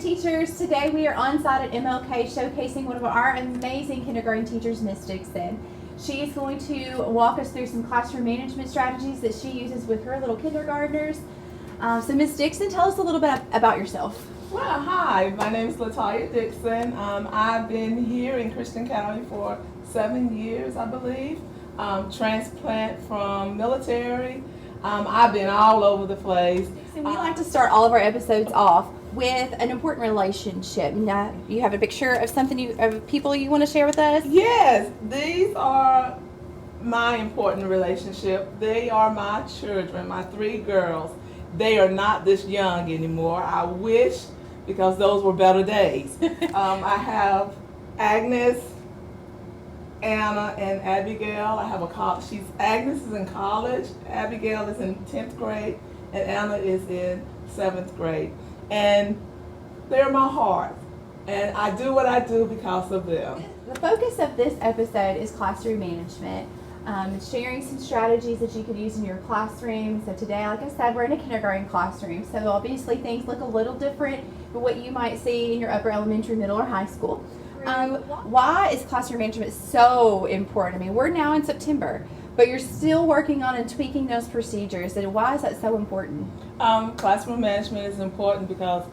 teachers. Today we are on site at MLK showcasing one of our amazing kindergarten teachers, Miss Dixon. She is going to walk us through some classroom management strategies that she uses with her little kindergartners. So Miss Dixon, tell us a little bit about yourself. Well, hi, my name is Latoya Dixon. I've been here in Christian County for 7 years, I believe. Transplant from military. I've been all over the place. So we like to start all of our episodes off with an important relationship. Now, you have a picture of of people you want to share with us? Yes, these are my important relationship. They are my children, my 3 girls. They are not this young anymore. I wish, because those were better days. I have Agnes, Anna, and Abigail. Agnes is in college, Abigail is in 10th grade, and Anna is in 7th grade. And they're my heart. And I do what I do because of them. The focus of this episode is classroom management. Sharing some strategies that you could use in your classroom. So today, like I said, we're in a kindergarten classroom. So obviously things look a little different from what you might see in your upper elementary, middle, or high school. Why is classroom management so important? I mean, we're now in September, but you're still working on and tweaking those procedures. And why is that so important? Classroom management is important because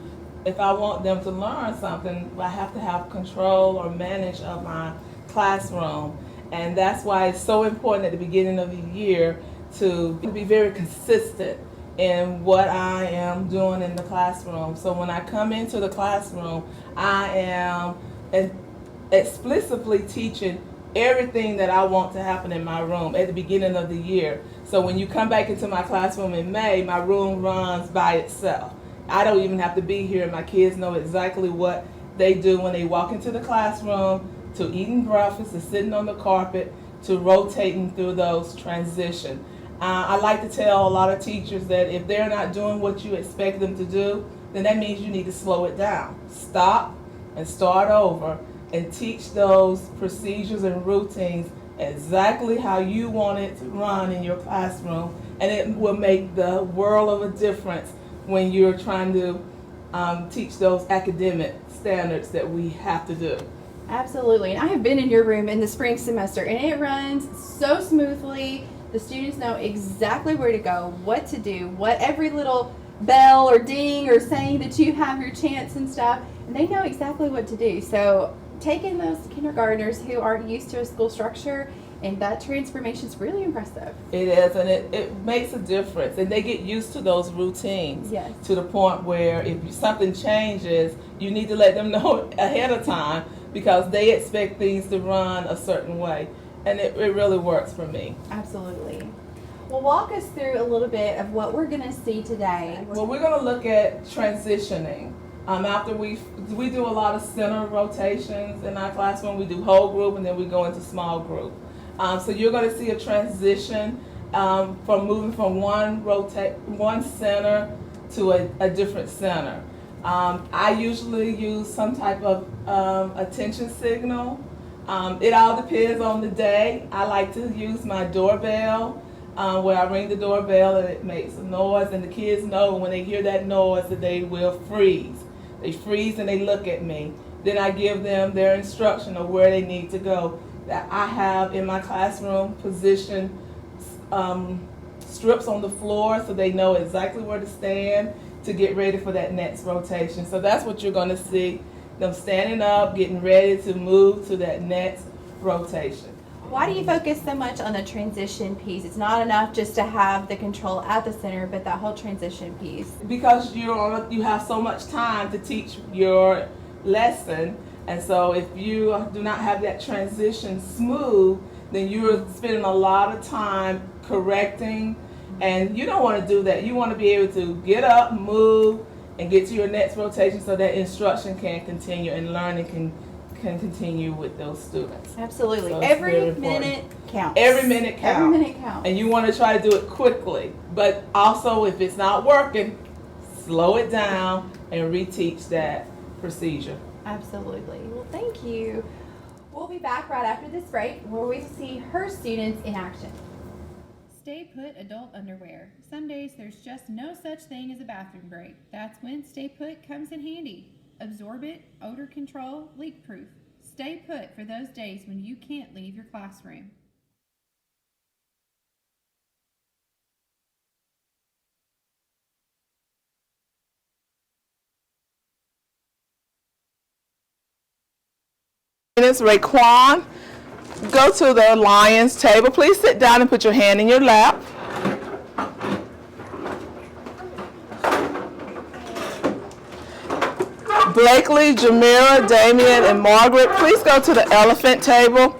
if I want them to learn something, I have to have control or manage of my classroom. And that's why it's so important at the beginning of the year to be very consistent in what I am doing in the classroom. So when I come into the classroom, I am explicitly teaching everything that I want to happen in my room at the beginning of the year. So when you come back into my classroom in May, my room runs by itself. I don't even have to be here. My kids know exactly what they do when they walk into the classroom, to eating breakfast, to sitting on the carpet, to rotating through those transitions. I like to tell a lot of teachers that if they're not doing what you expect them to do, then that means you need to slow it down. Stop and start over and teach those procedures and routines exactly how you want it to run in your classroom, and it will make the world of a difference when you're trying to teach those academic standards that we have to do. Absolutely. And I have been in your room in the spring semester, and it runs so smoothly. The students know exactly where to go, what to do, what every little bell or ding or saying that you have your chants and stuff, and they know exactly what to do. So taking those kindergartners who aren't used to a school structure, and that transformation is really impressive. It is, and it makes a difference, and they get used to those routines. Yes. To the point where if something changes, you need to let them know ahead of time, because they expect things to run a certain way, and it really works for me. Absolutely. Well, walk us through a little bit of what we're going to see today. Well, we're going to look at transitioning. After we do a lot of center rotations in our classroom. We do whole group, and then we go into small group. So you're going to see a transition from moving from one center to a different center. I usually use some type of attention signal. It all depends on the day. I like to use my doorbell, where I ring the doorbell and it makes a noise, and the kids know when they hear that noise that they will freeze. They freeze and they look at me. Then I give them their instruction of where they need to go. That I have in my classroom position strips on the floor so they know exactly where to stand to get ready for that next rotation. So that's what you're going to see, them standing up, getting ready to move to that next rotation. Why do you focus so much on the transition piece? It's not enough just to have the control at the center, but that whole transition piece. Because you have so much time to teach your lesson, and so if you do not have that transition smooth, then you're spending a lot of time correcting, and you don't want to do that. You want to be able to get up, move, and get to your next rotation so that instruction can continue and learning can continue with those students. Absolutely. So every minute counts. Every minute counts. Every minute counts. And you want to try to do it quickly. But also, if it's not working, slow it down and reteach that procedure. Absolutely. Well, thank you. We'll be back right after this break where we see her students in action. Stay Put adult underwear. Some days there's just no such thing as a bathroom break. That's when Stay Put comes in handy. absorbent, odor control, leak proof. Stay put for those days when you can't leave your classroom. Ms. Raekwon, go to the Lions table. Please sit down and put your hand in your lap. Blakely, Jamira, Damian, and Margaret, please go to the elephant table.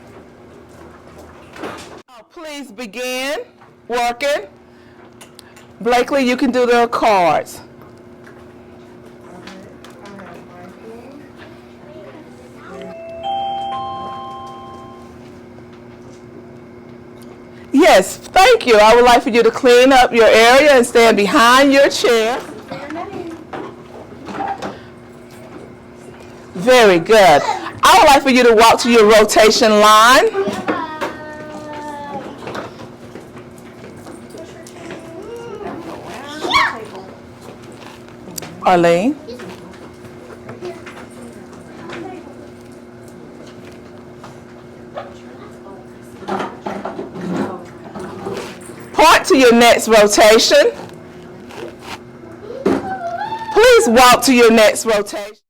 Please begin working. Blakely, you can do the cards. Yes, thank you. I would like for you to clean up your area and stand behind your chair. Very good. I would like for you to walk to your rotation line. Arlene. Point to your next rotation. Please walk to your next rotation.